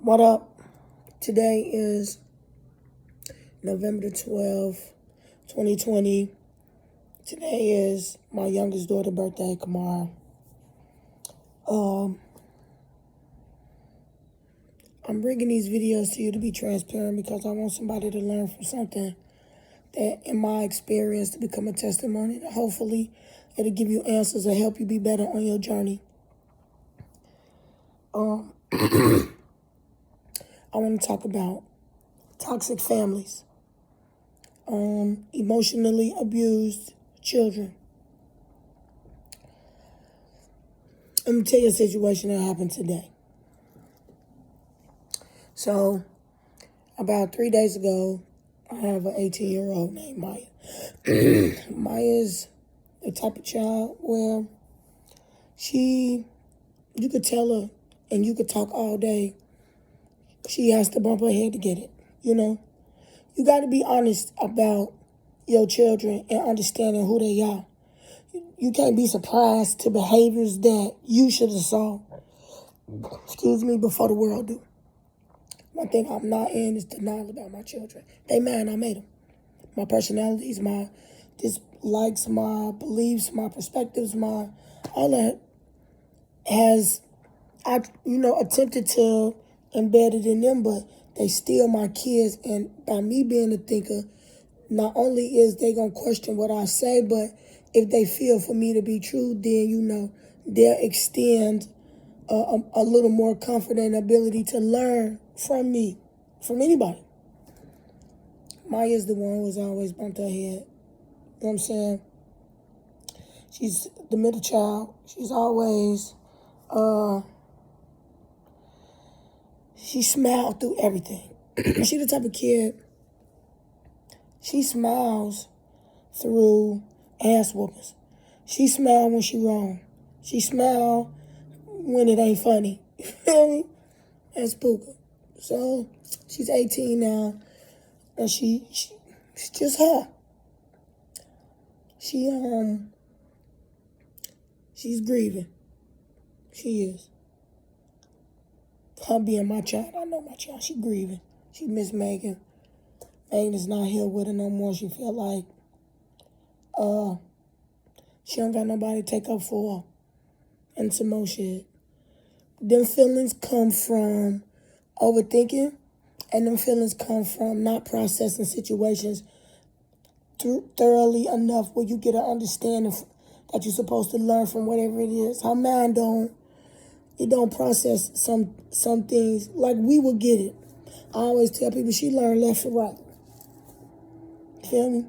What up? Today is November the 12th, 2020. Today is my youngest daughter's birthday, Kamara. I'm bringing these videos to you to be transparent because I want somebody to learn from something that, in my experience, to become a testimony. Hopefully, it'll give you answers or help you be better on your journey. I want to talk about toxic families, emotionally abused children. Let me tell you a situation that happened today. So, about 3 days ago, I have an 18-year-old named Maya. Maya is the type of child where you could tell her and you could talk all day. She has to bump her head to get it, You got to be honest about your children and understanding who they are. You can't be surprised to behaviors that you should have saw, before the world do. One thing I'm not in is denial about my children. They mine, I made them. My personalities, my dislikes, my beliefs, my perspectives, all that I attempted to embed it in them, but they still my kids. And by me being a thinker, not only is they going to question what I say, but if they feel for me to be true, then, they'll extend a little more comfort and ability to learn from me, from anybody. Maya's the one who's always bumped her head. You know what I'm saying? She's the middle child. She's always, she smiled through everything. She the type of kid, she smiles through ass whoopings. She smile when she wrong. She smile when it ain't funny. You feel me? That's Puka. So, she's 18 now, and she's just her. She's grieving. She is. Her being my child, I know my child, she grieving. She miss Megan. Megan is not here with her no more. She feel like she don't got nobody to take up for her. And some more shit. Them feelings come from overthinking, and them feelings come from not processing situations thoroughly enough where you get an understanding that you're supposed to learn from whatever it is. Her mind don't process some things like we will get it. I always tell people she learned left and right. Feel me?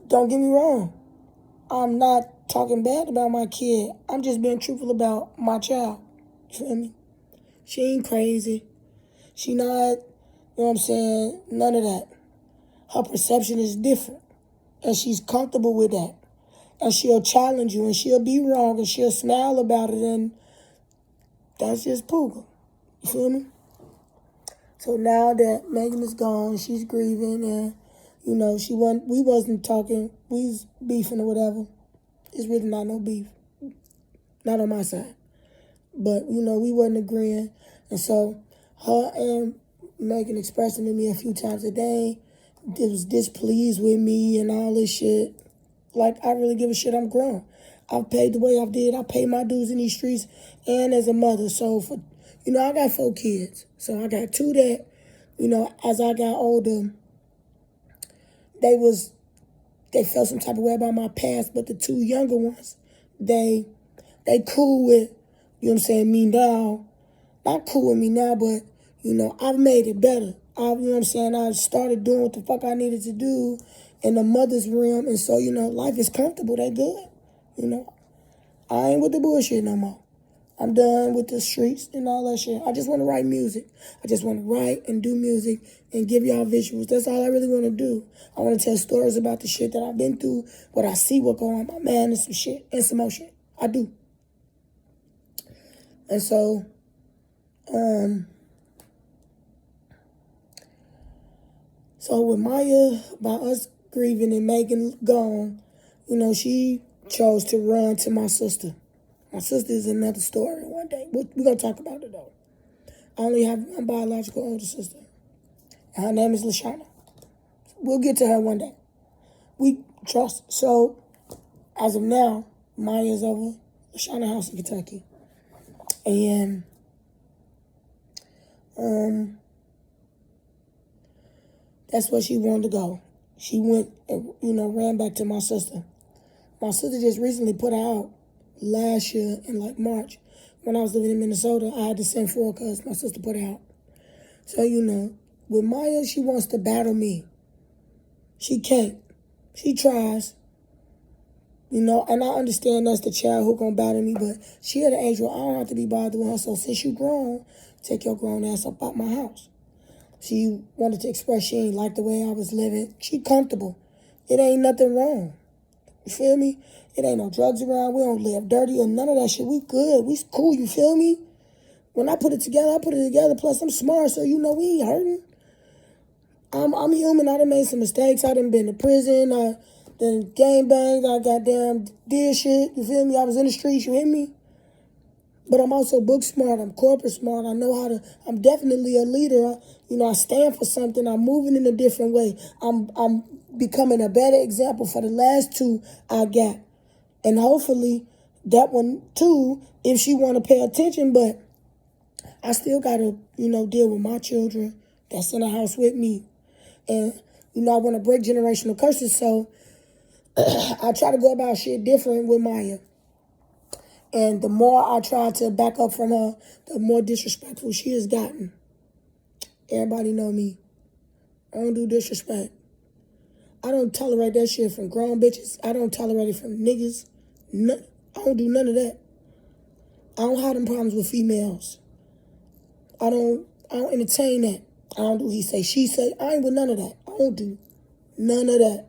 Don't get me wrong. I'm not talking bad about my kid. I'm just being truthful about my child. Feel me? She ain't crazy. She not, none of that. Her perception is different. And she's comfortable with that. And she'll challenge you and she'll be wrong and she'll smile about it, and that's just Puka. You feel me? So now that Megan is gone, she's grieving, and we wasn't talking, we was beefing or whatever. It's really not no beef. Not on my side. But, we wasn't agreeing. And so her and Megan expressing to me a few times a day, they was displeased with me and all this shit. Like, I really give a shit. I'm grown. I've paid the way I did. I paid my dues in these streets and as a mother. So, I got 4 kids. So I got 2 that, as I got older, they felt some type of way about my past. But the 2 younger ones, they cool with, me now. Not cool with me now, but, I've made it better. I started doing what the fuck I needed to do in the mother's realm. And so, life is comfortable. They good. I ain't with the bullshit no more. I'm done with the streets and all that shit. I just want to write music. I just want to write and do music and give y'all visuals. That's all I really want to do. I want to tell stories about the shit that I've been through, what I see, what going on, my man, and some shit, and some more shit. I do. And so, with Maya, by us grieving and Megan gone, she chose to run to my sister. My sister is another story one day. We're going to talk about it, though. I only have one biological older sister. And her name is Lashana. We'll get to her one day. We trust. So, as of now, Maya's over Lashana house in Kentucky. And that's where she wanted to go. She went and, ran back to my sister. My sister just recently put her out last year in like March. When I was living in Minnesota, I had to send for her because my sister put her out. So, with Maya, she wants to battle me. She can't. She tries. And I understand that's the child who gonna battle me, but she at an age where I don't have to be bothered with her. So since you grown, take your grown ass up out my house. She wanted to express she ain't like the way I was living. She comfortable. It ain't nothing wrong. You feel me? It ain't no drugs around. We don't live dirty or none of that shit. We good. We cool. You feel me? When I put it together, I put it together. Plus, I'm smart, so we ain't hurting. I'm human. I done made some mistakes. I done been to prison. I done gang banged. I goddamn did shit. You feel me? I was in the streets. You hear me? But I'm also book smart. I'm corporate smart. I know how to. I'm definitely a leader. I stand for something. I'm moving in a different way. I'm becoming a better example for the last two I got. And hopefully that one too, if she want to pay attention. But I still got to, deal with my children that's in the house with me. And, I want to break generational curses. So I try to go about shit different with Maya. And the more I try to back up from her, the more disrespectful she has gotten. Everybody know me. I don't do disrespect. I don't tolerate that shit from grown bitches. I don't tolerate it from niggas. No, I don't do none of that. I don't have them problems with females. I don't entertain that. I don't do he say, she say. I ain't with none of that. I don't do none of that.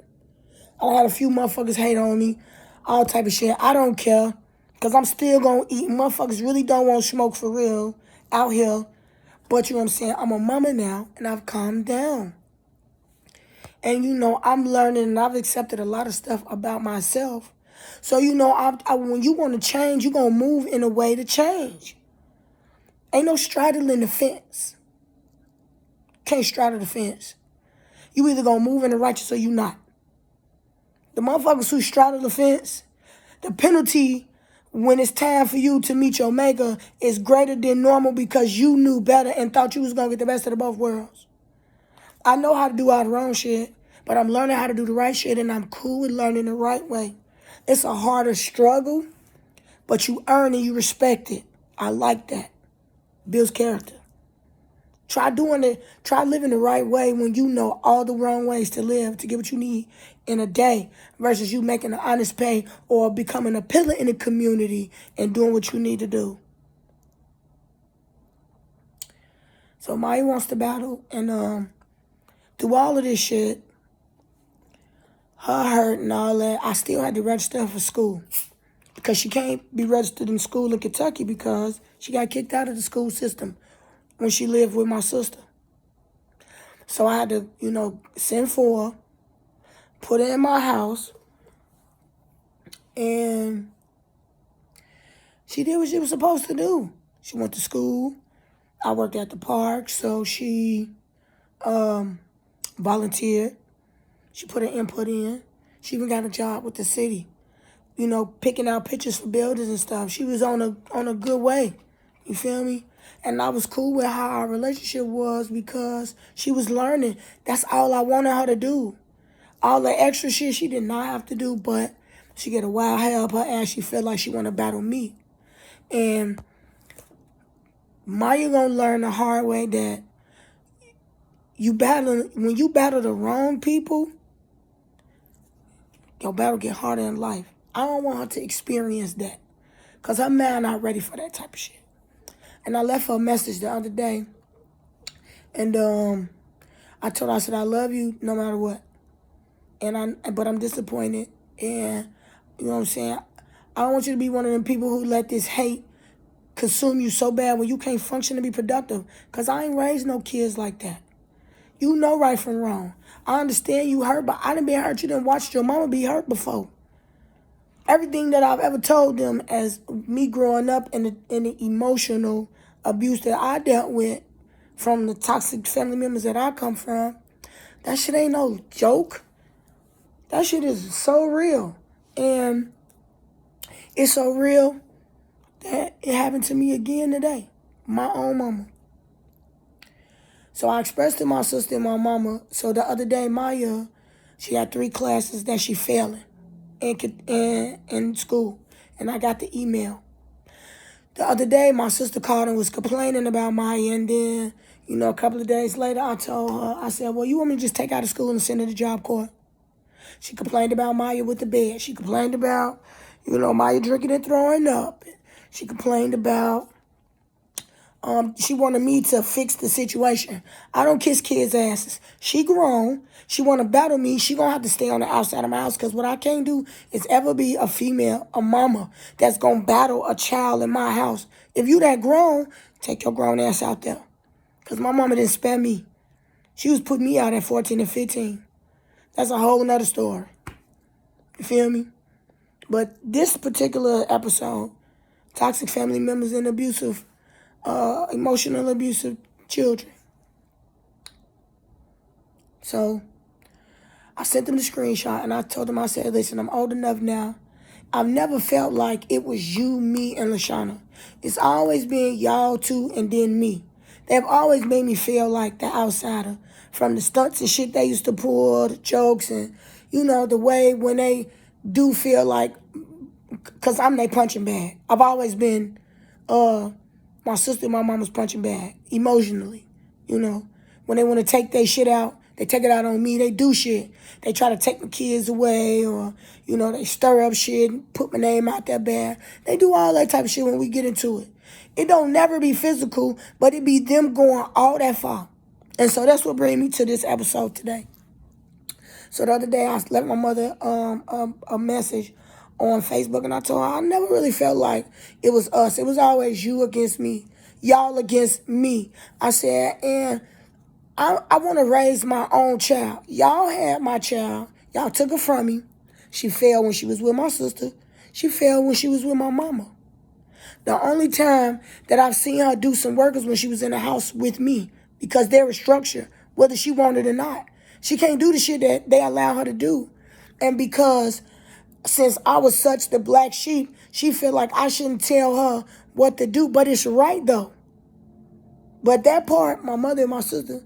I had a few motherfuckers hate on me. All type of shit. I don't care. Because I'm still going to eat. Motherfuckers really don't want smoke for real out here. But you know what I'm saying? I'm a mama now, and I've calmed down. And, I'm learning, and I've accepted a lot of stuff about myself. So, when you want to change, you're going to move in a way to change. Ain't no straddling the fence. Can't straddle the fence. You either going to move in the righteous or you not. The motherfuckers who straddle the fence, the penalty when it's time for you to meet your maker is greater than normal because you knew better and thought you was going to get the best of the both worlds. I know how to do all the wrong shit, but I'm learning how to do the right shit, and I'm cool with learning the right way. It's a harder struggle, but you earn and you respect it. I like that. Builds character. Try living the right way when you know all the wrong ways to live to get what you need in a day versus you making an honest pay or becoming a pillar in the community and doing what you need to do. So Maya wants to battle, and through all of this shit, her hurt and all that, I still had to register her for school because she can't be registered in school in Kentucky because she got kicked out of the school system when she lived with my sister. So I had to, send for her, put her in my house, and she did what she was supposed to do. She went to school. I worked at the park, so she volunteered. She put her input in. She even got a job with the city, picking out pictures for buildings and stuff. She was on a good way, you feel me? And I was cool with how our relationship was because she was learning. That's all I wanted her to do. All the extra shit she did not have to do, but she get a wild hair up her ass. She felt like she want to battle me. And Maya gonna learn the hard way that when you battle the wrong people, your battle get harder in life. I don't want her to experience that because her man not ready for that type of shit. And I left her a message the other day. And I told her, I said, I love you no matter what. But I'm disappointed. And you know what I'm saying? I don't want you to be one of them people who let this hate consume you so bad when you can't function and be productive. Because I ain't raised no kids like that. You know right from wrong. I understand you hurt, but I done been hurt. You done watched your mama be hurt before. Everything that I've ever told them as me growing up in the emotional abuse that I dealt with from the toxic family members that I come from, that shit ain't no joke. That shit is so real. And it's so real that it happened to me again today. My own mama. So I expressed to my sister and my mama. So the other day, Maya, she had 3 classes that she failing in school. And I got the email. The other day, my sister called and was complaining about Maya. And then, a couple of days later, I told her, I said, well, you want me to just take her out of school and send her to Job Corps? She complained about Maya with the bed. She complained about, Maya drinking and throwing up. She complained about, she wanted me to fix the situation. I don't kiss kids' asses. She grown. She want to battle me. She going to have to stay on the outside of my house because what I can't do is ever be a female, a mama, that's going to battle a child in my house. If you that grown, take your grown ass out there. Because my mama didn't spare me. She was putting me out at 14 and 15. That's a whole nother story. You feel me? But this particular episode, toxic family members and emotional abusive children. So I sent them the screenshot and I told them, I said, listen, I'm old enough now. I've never felt like it was you, me, and LaShawna. It's always been y'all two and then me. They've always made me feel like the outsider. From the stunts and shit they used to pull, the jokes, and, the way when they do feel like, because I'm their punching bag. I've always been my sister and my mama's punching bag, emotionally, When they want to take their shit out, they take it out on me. They do shit. They try to take my kids away or, they stir up shit and put my name out there bad. They do all that type of shit when we get into it. It don't never be physical, but it be them going all that far. And so that's what brings me to this episode today. So the other day, I left my mother a message on Facebook, and I told her I never really felt like it was us. It was always you against me, y'all against me. I said, and I want to raise my own child. Y'all had my child. Y'all took her from me. She failed when she was with my sister. She failed when she was with my mama. The only time that I've seen her do some work is when she was in the house with me. Because there is structure, whether she wanted or not. She can't do the shit that they allow her to do. And because since I was such the black sheep, she feel like I shouldn't tell her what to do. But it's right, though. But that part, my mother and my sister,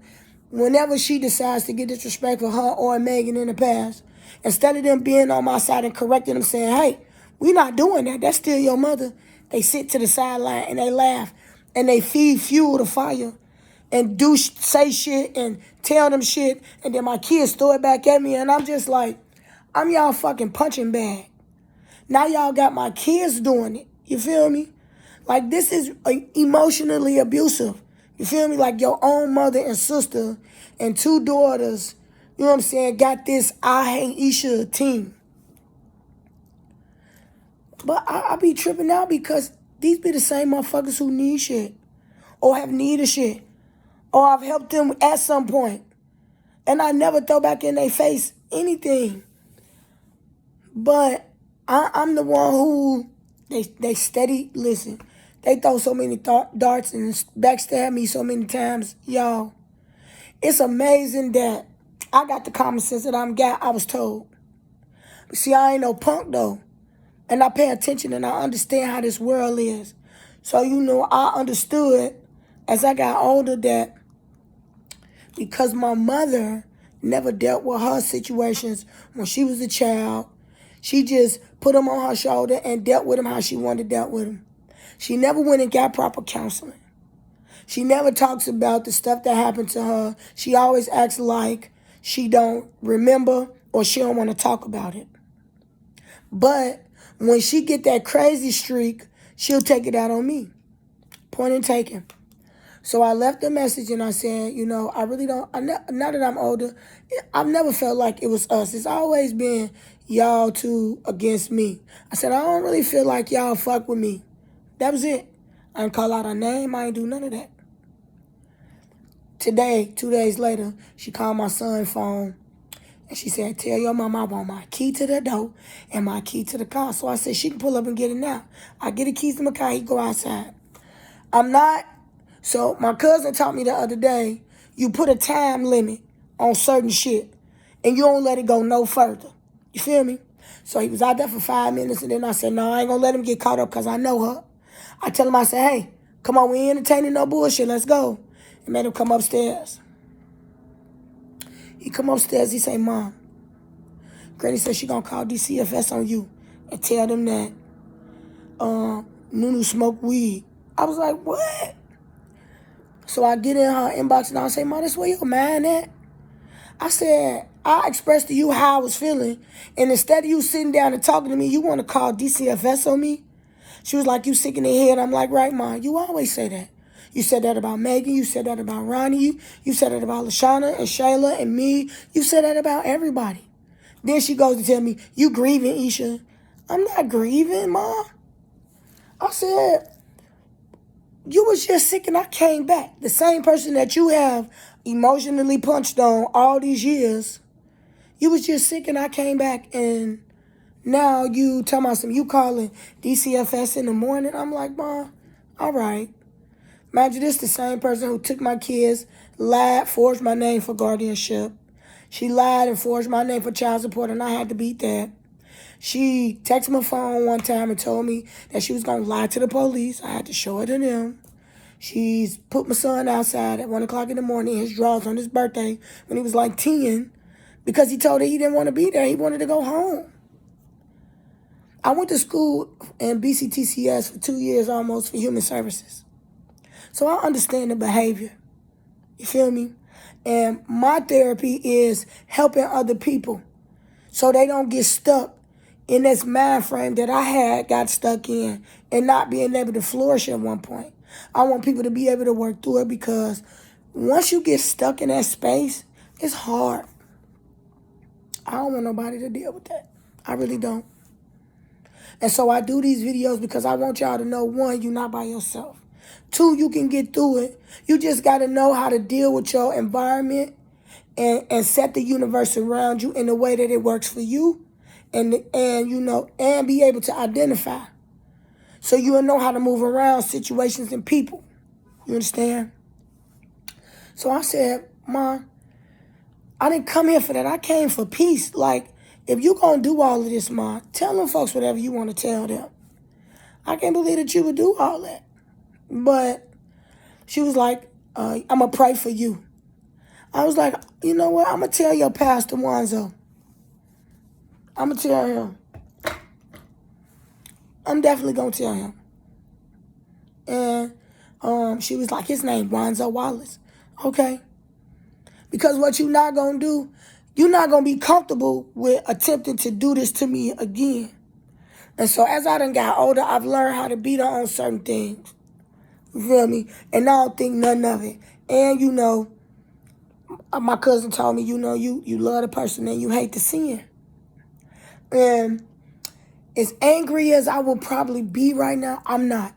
whenever she decides to get disrespectful, her or Megan in the past, instead of them being on my side and correcting them, saying, hey, we're not doing that. That's still your mother. They sit to the sideline and they laugh. And they feed fuel to fire. And say shit and tell them shit, and then my kids throw it back at me, and I'm just like, I'm y'all fucking punching bag. Now y'all got my kids doing it. You feel me? Like, this is emotionally abusive. You feel me? Like, your own mother and sister and 2 daughters, you know what I'm saying, got this I Hate Isha team. But I be tripping out because these be the same motherfuckers who need shit or have needed shit. Or I've helped them at some point. And I never throw back in their face anything. But I'm the one who, they steady, listen, they throw so many darts and backstab me so many times. Y'all, it's amazing that I got the common sense that I was told. But see, I ain't no punk, though. And I pay attention and I understand how this world is. So, I understood as I got older that because my mother never dealt with her situations when she was a child, she just put them on her shoulder and dealt with them how she wanted to deal with them. She never went and got proper counseling. She never talks about the stuff that happened to her. She always acts like she don't remember or she don't want to talk about it. But when she get that crazy streak, she'll take it out on me. Point and taken. So I left a message and I said, I really don't, now that I'm older, I've never felt like it was us. It's always been y'all two against me. I said, I don't really feel like y'all fuck with me. That was it. I didn't call out her name. I ain't do none of that. Today, 2 days later, she called my son's phone and she said, tell your mom I want my key to the door and my key to the car. So I said, she can pull up and get it now. I get the keys to my car, he go outside. I'm not So my cousin taught me the other day, you put a time limit on certain shit and you don't let it go no further. You feel me? So he was out there for 5 minutes and then I said, no, I ain't gonna let him get caught up because I know her. I tell him, I said, hey, come on, we ain't entertaining no bullshit, let's go. And made him come upstairs. He come upstairs, he say, Mom, Granny said she gonna call DCFS on you and tell them that Nunu smoked weed. I was like, what? So I get in her inbox and I say, Mom, that's where your mind at? I said, I expressed to you how I was feeling, and instead of you sitting down and talking to me, you want to call DCFS on me? She was like, you sick in the head. I'm like, right, Mom, you always say that. You said that about Megan. You said that about Ronnie. You said that about LaShawna and Shayla and me. You said that about everybody. Then she goes to tell me, you grieving, Isha. I'm not grieving, Mom. I said, you was just sick and I came back. The same person that you have emotionally punched on all these years, you was just sick and I came back and now you tell me something, you calling DCFS in the morning. I'm like, Mom, all right. Imagine this, the same person who took my kids, lied, forged my name for guardianship. She lied and forged my name for child support and I had to beat that. She texted my phone one time and told me that she was going to lie to the police. I had to show it to them. She's put my son outside at 1 o'clock in the morning, his drawers on his birthday when he was like 10, because he told her he didn't want to be there. He wanted to go home. I went to school in BCTCS for 2 years almost for human services. So I understand the behavior. You feel me? And my therapy is helping other people so they don't get stuck in this mind frame that I had got stuck in and not being able to flourish at one point. I want people to be able to work through it because once you get stuck in that space, it's hard. I don't want nobody to deal with that. I really don't. And so I do these videos because I want y'all to know, one, you're not by yourself. Two, you can get through it. You just got to know how to deal with your environment and set the universe around you in a way that it works for you. And be able to identify. So you'll know how to move around situations and people. You understand? So I said, Mom, I didn't come here for that. I came for peace. Like, if you gonna do all of this, Mom, tell them folks whatever you want to tell them. I can't believe that you would do all that. But she was like, I'm going to pray for you. I was like, you know what? I'm going to tell your pastor, Wanzo. I'm going to tell him. I'm definitely going to tell him. And she was like, his name, Wanzo Wallace. Okay. Because what you're not going to do, you're not going to be comfortable with attempting to do this to me again. And so as I done got older, I've learned how to beat her on certain things. You feel me? And I don't think none of it. And, my cousin told me, you love the person and you hate the sin. And as angry as I will probably be right now, I'm not.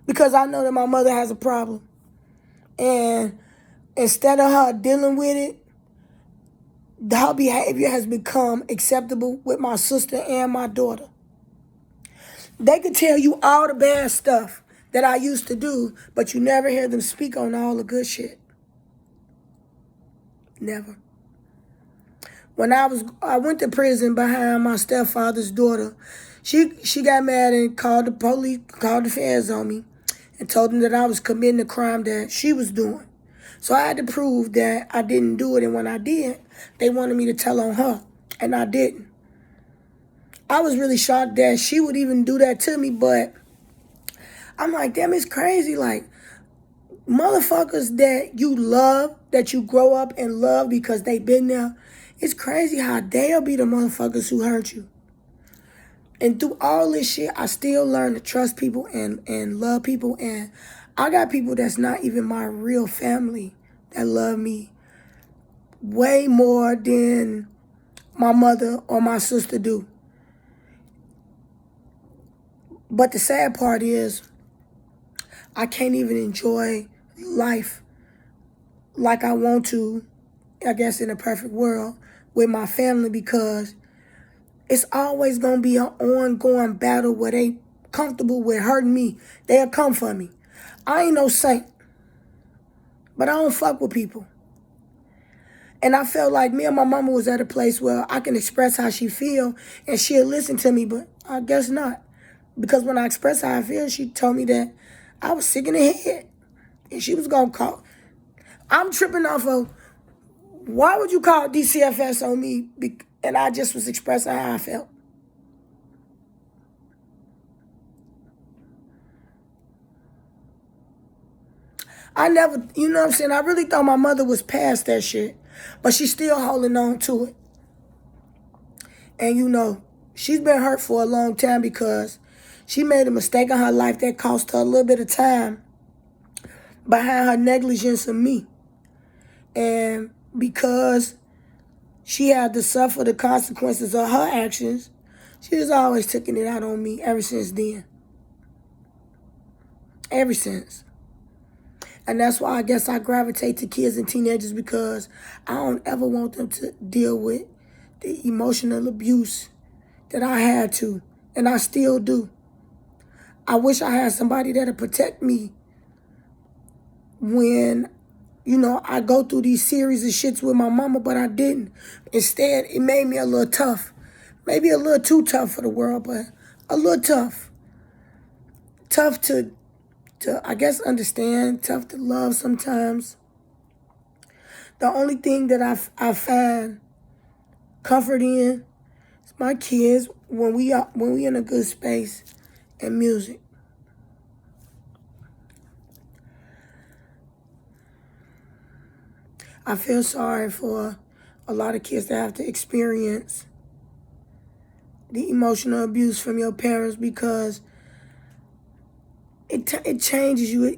Because I know that my mother has a problem. And instead of her dealing with it, her behavior has become acceptable with my sister and my daughter. They could tell you all the bad stuff that I used to do, but you never hear them speak on all the good shit. Never. When I went to prison behind my stepfather's daughter. She got mad and called the police, called the feds on me, and told them that I was committing the crime that she was doing. So I had to prove that I didn't do it, and when I did, they wanted me to tell on her, and I didn't. I was really shocked that she would even do that to me, but I'm like, damn, it's crazy. Like, motherfuckers that you love, that you grow up and love because they been there, it's crazy how they'll be the motherfuckers who hurt you. And through all this shit, I still learn to trust people and love people. And I got people that's not even my real family that love me way more than my mother or my sister do. But the sad part is, I can't even enjoy life like I want to, I guess in a perfect world, with my family because it's always going to be an ongoing battle where they comfortable with hurting me. They'll come for me. I ain't no saint. But I don't fuck with people. And I felt like me and my mama was at a place where I can express how she feel and she'll listen to me, but I guess not. Because when I expressed how I feel, she told me that I was sick in the head. And she was going to call. I'm tripping off of, why would you call DCFS on me? And I just was expressing how I felt. I never, you know what I'm saying? I really thought my mother was past that shit. But she's still holding on to it. And you know, she's been hurt for a long time because she made a mistake in her life that cost her a little bit of time behind her negligence of me. And because she had to suffer the consequences of her actions, she has always taken it out on me ever since then. Ever since. And that's why I guess I gravitate to kids and teenagers, because I don't ever want them to deal with the emotional abuse that I had to, and I still do. I wish I had somebody that'll protect me when, you know, I go through these series of shits with my mama, but I didn't. Instead, it made me a little tough. Maybe a little too tough for the world, but a little tough. Tough to I guess, understand, tough to love sometimes. The only thing that I find comfort in is my kids when we in a good space, and music. I feel sorry for a lot of kids that have to experience the emotional abuse from your parents, because it changes you.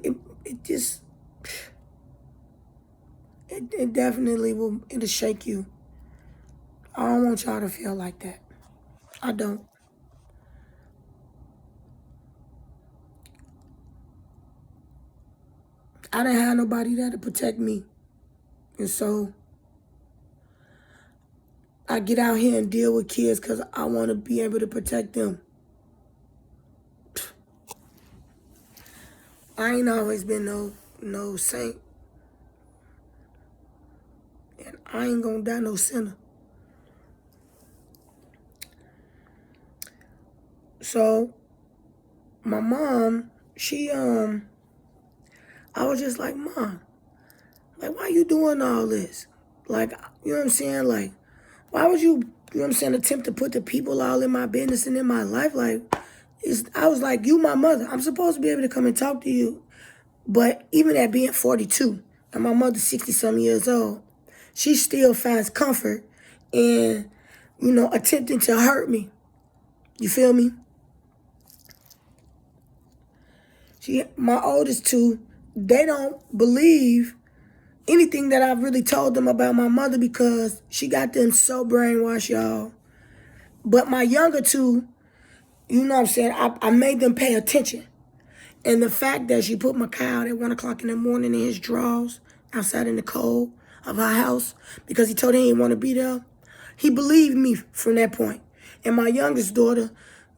It definitely will. It'll shake you. I don't want y'all to feel like that. I don't. I didn't have nobody there to protect me, and so I get out here and deal with kids because I want to be able to protect them. I ain't always been no saint. And I ain't gonna die no sinner. So my mom, I was just like, Mom, like, why you doing all this? Like, you know what I'm saying? Like, why would you know what I'm saying, attempt to put the people all in my business and in my life? Like, I was like, you my mother. I'm supposed to be able to come and talk to you. But even at being 42, and my mother's 60-some years old, she still finds comfort in, you know, attempting to hurt me. You feel me? My oldest two, they don't believe anything that I've really told them about my mother, because she got them so brainwashed, y'all. But my younger two, you know what I'm saying, I made them pay attention. And the fact that she put my cow at 1 o'clock in the morning in his drawers outside in the cold of her house because he told her he didn't want to be there, he believed me from that point. And my youngest daughter,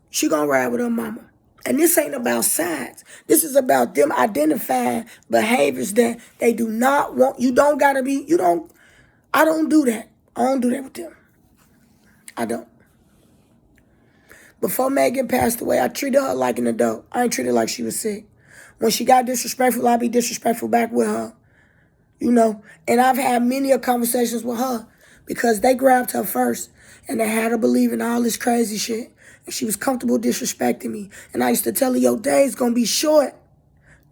she gonna ride with her mama. And this ain't about sides. This is about them identifying behaviors that they do not want. I don't do that. I don't do that with them. I don't. Before Megan passed away, I treated her like an adult. I ain't treated her like she was sick. When she got disrespectful, I'd be disrespectful back with her. You know? And I've had many conversations with her because they grabbed her first and they had her believe in all this crazy shit. And she was comfortable disrespecting me. And I used to tell her, your day's gonna be short.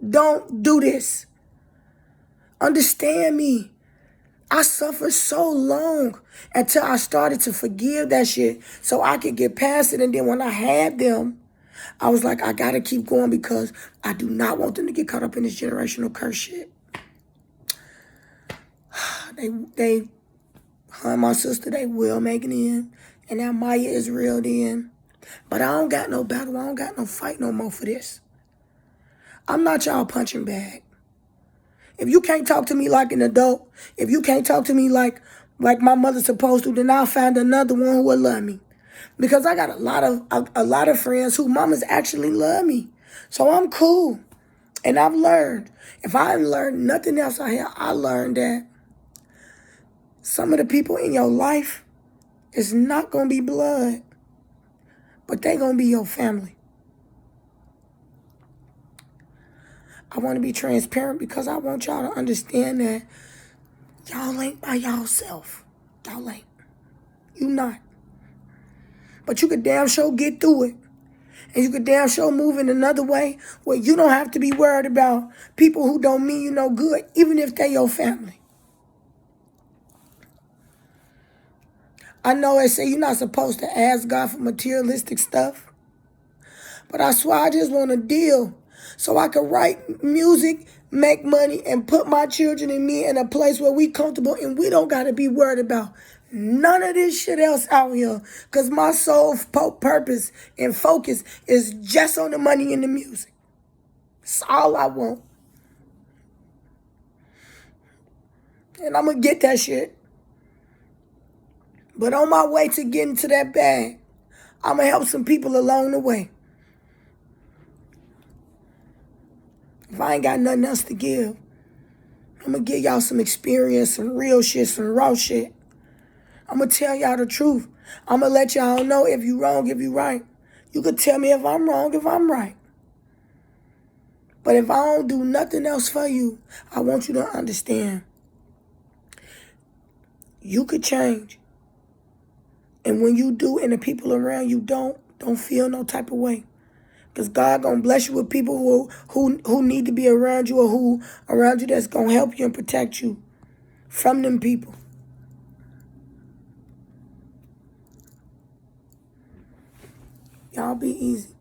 Don't do this. Understand me. I suffered so long until I started to forgive that shit so I could get past it. And then when I had them, I was like, I gotta keep going because I do not want them to get caught up in this generational curse shit. Her and my sister, they will make it in. And now Maya is reeled in. But I don't got no battle. I don't got no fight no more for this. I'm not y'all punching bag. If you can't talk to me like an adult, if you can't talk to me like my mother's supposed to, then I'll find another one who will love me. Because I got a lot of friends who mamas actually love me. So I'm cool. And I've learned, if I haven't learned nothing else out here, I learned that some of the people in your life is not going to be blood, but they going to be your family. I want to be transparent because I want y'all to understand that y'all ain't by yourself. Y'all ain't. You not. But you could damn sure get through it. And you could damn sure move in another way where you don't have to be worried about people who don't mean you no good, even if they're your family. I know they say you're not supposed to ask God for materialistic stuff, but I swear I just want a deal so I can write music, make money, and put my children and me in a place where we comfortable and we don't got to be worried about none of this shit else out here, because my sole purpose and focus is just on the money and the music. That's all I want. And I'm going to get that shit. But on my way to getting to that bag, I'm going to help some people along the way. If I ain't got nothing else to give, I'm going to give y'all some experience, some real shit, some raw shit. I'm going to tell y'all the truth. I'm going to let y'all know if you wrong, if you right. You could tell me if I'm wrong, if I'm right. But if I don't do nothing else for you, I want you to understand. You could change. And when you do and the people around you don't feel no type of way. Because God going to bless you with people who need to be around you or who around you that's going to help you and protect you from them people. Y'all be easy.